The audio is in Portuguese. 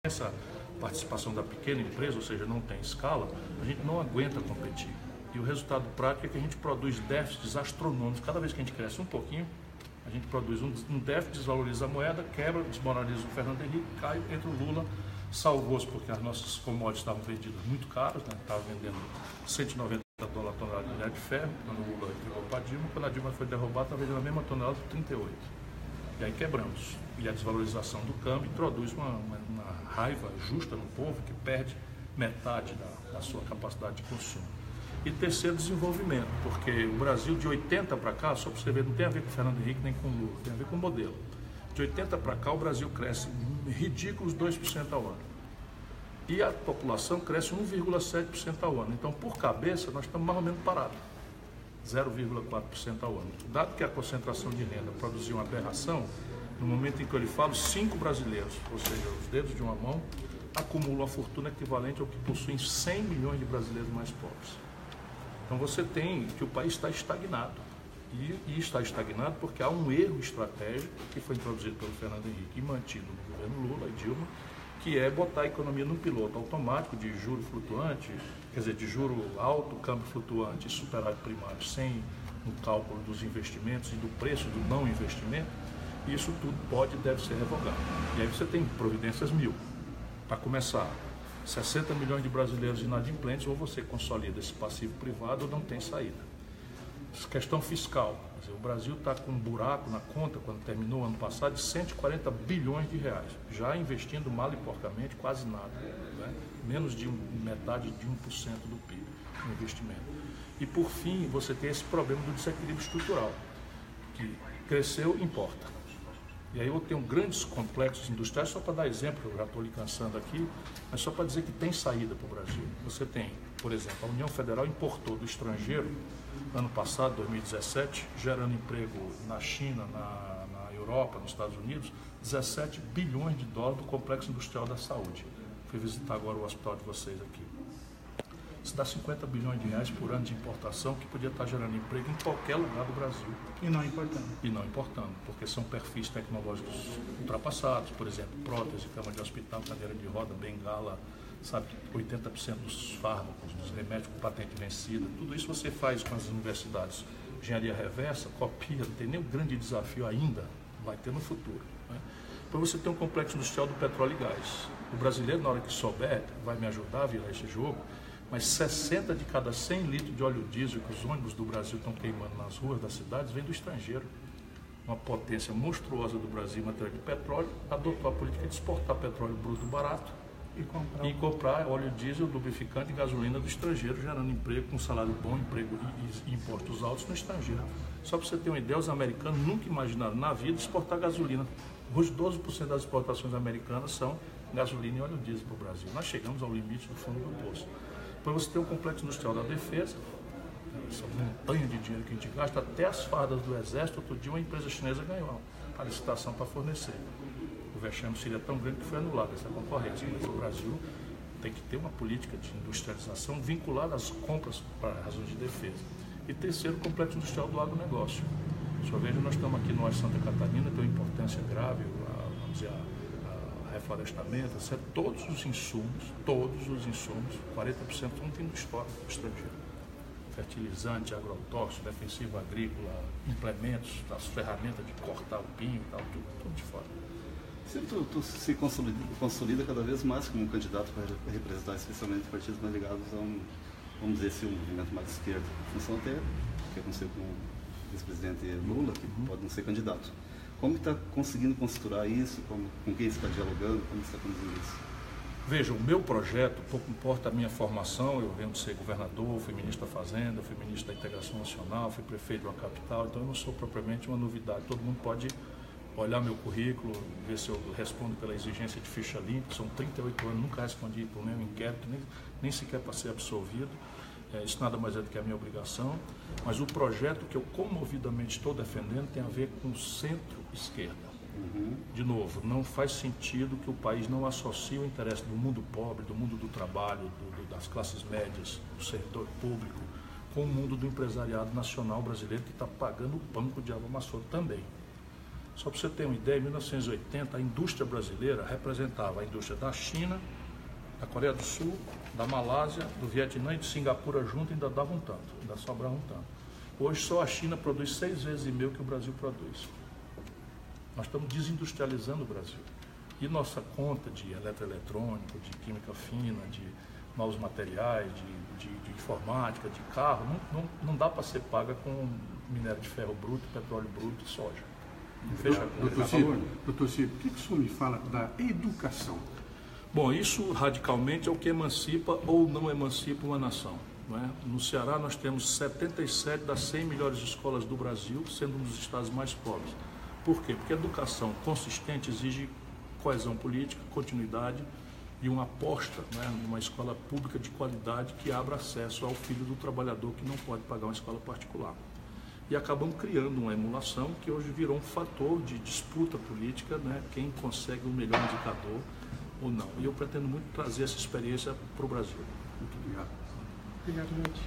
essa participação da pequena empresa, ou seja, não tem escala, a gente não aguenta competir. E o resultado prático é que a gente produz déficits astronômicos. Cada vez que a gente cresce um pouquinho, a gente produz um déficit, desvaloriza a moeda, quebra, desmoraliza o Fernando Henrique, cai, entra o Lula, salvou-se porque as nossas commodities estavam vendidas muito caras, né? Estava vendendo $190 a tonelada de minério de ferro, quando o Lula entregou para a Dilma. Quando a Dilma foi derrubada, estava vendendo a mesma tonelada por 38. E aí quebramos. E a desvalorização do câmbio introduz uma raiva justa no povo que perde metade da sua capacidade de consumo. E terceiro, desenvolvimento, porque o Brasil de 80 para cá, só para você ver, não tem a ver com o Fernando Henrique nem com o Lula, tem a ver com o modelo. De 80 para cá, o Brasil cresce ridículos 2% ao ano. E a população cresce 1,7% ao ano. Então, por cabeça, nós estamos mais ou menos parados. 0,4% ao ano. Dado que a concentração de renda produziu uma aberração, no momento em que eu lhe falo, 5 brasileiros, ou seja, os dedos de uma mão, acumulam a fortuna equivalente ao que possuem 100 milhões de brasileiros mais pobres. Então você tem que o país está estagnado. E está estagnado porque há um erro estratégico que foi introduzido pelo Fernando Henrique e mantido no governo Lula e Dilma, que é botar a economia num piloto automático de juro flutuante, quer dizer, de juro alto, câmbio flutuante e superávit primário, sem um cálculo dos investimentos e do preço do não investimento. Isso tudo pode e deve ser revogado. E aí você tem providências 1000. Para começar, 60 milhões de brasileiros inadimplentes, ou você consolida esse passivo privado ou não tem saída. Questão fiscal, quer dizer, o Brasil está com um buraco na conta, quando terminou o ano passado, de 140 bilhões de reais, já investindo mal e porcamente quase nada, né? Menos de metade de 1% do PIB no investimento. E por fim, você tem esse problema do desequilíbrio estrutural, que cresceu, importa. E aí eu tenho grandes complexos industriais, só para dar exemplo, eu já estou lhe cansando aqui, mas só para dizer que tem saída para o Brasil. Você tem, por exemplo, a União Federal importou do estrangeiro, ano passado, 2017, gerando emprego na China, na Europa, nos Estados Unidos, 17 bilhões de dólares do complexo industrial da saúde. Fui visitar agora o hospital de vocês aqui. Isso dá 50 bilhões de reais por ano de importação que podia estar gerando emprego em qualquer lugar do Brasil. E não importando. E não importando, porque são perfis tecnológicos ultrapassados, por exemplo, prótese, cama de hospital, cadeira de roda, bengala, sabe, 80% dos fármacos, dos remédios com patente vencida, tudo isso você faz com as universidades. Engenharia reversa, copia, não tem nenhum grande desafio ainda, vai ter no futuro, né? Depois você tem um complexo industrial do petróleo e gás. O brasileiro, na hora que souber, vai me ajudar a virar esse jogo, mas 60 de cada 100 litros de óleo diesel que os ônibus do Brasil estão queimando nas ruas das cidades vem do estrangeiro. Uma potência monstruosa do Brasil em matéria de petróleo adotou a política de exportar petróleo bruto barato e comprar óleo diesel, lubrificante e gasolina do estrangeiro, gerando emprego com salário bom, emprego e impostos altos no estrangeiro. Só para você ter uma ideia, os americanos nunca imaginaram na vida exportar gasolina. Hoje 12% das exportações americanas são gasolina e óleo diesel para o Brasil. Nós chegamos ao limite do fundo do poço. Depois você tem um complexo industrial da defesa, essa montanha de dinheiro que a gente gasta, até as fardas do exército. Outro dia uma empresa chinesa ganhou a licitação para fornecer. O vexame seria tão grande que foi anulada essa concorrência, mas o Brasil tem que ter uma política de industrialização vinculada às compras para razões de defesa. E terceiro, o complexo industrial do agronegócio. Só veja, nós estamos aqui no Oeste Santa Catarina, tem uma importância grave, vamos dizer, reflorestamento, etc. Todos os insumos, 40% não tem do estoque do estrangeiro. Fertilizante, agrotóxico, defensivo agrícola, implementos, as ferramentas de cortar o pinho e tal, tudo de fora. Se tu se consolida cada vez mais como um candidato para representar especialmente partidos mais ligados a vamos dizer assim, um movimento mais esquerdo, em função até que aconteceu com o vice-presidente Lula, que pode não ser candidato. Como está conseguindo costurar isso? Com quem está dialogando? Como está conduzindo isso? Veja, o meu projeto, pouco importa a minha formação, eu venho de ser governador, fui ministro da Fazenda, fui ministro da Integração Nacional, fui prefeito de uma capital, então eu não sou propriamente uma novidade. Todo mundo pode olhar meu currículo, ver se eu respondo pela exigência de ficha limpa. São 38 anos, nunca respondi por nenhum inquérito, nem sequer para ser absolvido. Isso nada mais é do que a minha obrigação, mas o projeto que eu comovidamente estou defendendo tem a ver com centro-esquerda. De novo, não faz sentido que o país não associe o interesse do mundo pobre, do mundo do trabalho, das classes médias, do setor público, com o mundo do empresariado nacional brasileiro que está pagando o pão que o diabo amassou também. Só para você ter uma ideia, em 1980 a indústria brasileira representava a indústria da China, da Coreia do Sul, da Malásia, do Vietnã e de Singapura junto, ainda dava um tanto, ainda sobrava um tanto. Hoje só a China produz 6 vezes e meio que o Brasil produz. Nós estamos desindustrializando o Brasil. E nossa conta de eletroeletrônico, de química fina, de novos materiais, de informática, de carro, não dá para ser paga com minério de ferro bruto, petróleo bruto e soja. Doutor Ciro, o que o senhor me fala da educação? Bom, isso radicalmente é o que emancipa ou não emancipa uma nação. Não é? No Ceará nós temos 77 das 100 melhores escolas do Brasil, sendo um dos estados mais pobres. Por quê? Porque a educação consistente exige coesão política, continuidade e uma aposta, né, numa escola pública de qualidade que abra acesso ao filho do trabalhador que não pode pagar uma escola particular. E acabamos criando uma emulação que hoje virou um fator de disputa política, né, quem consegue o melhor indicador ou não. E eu pretendo muito trazer essa experiência para o Brasil. Muito obrigado. Obrigado, gente.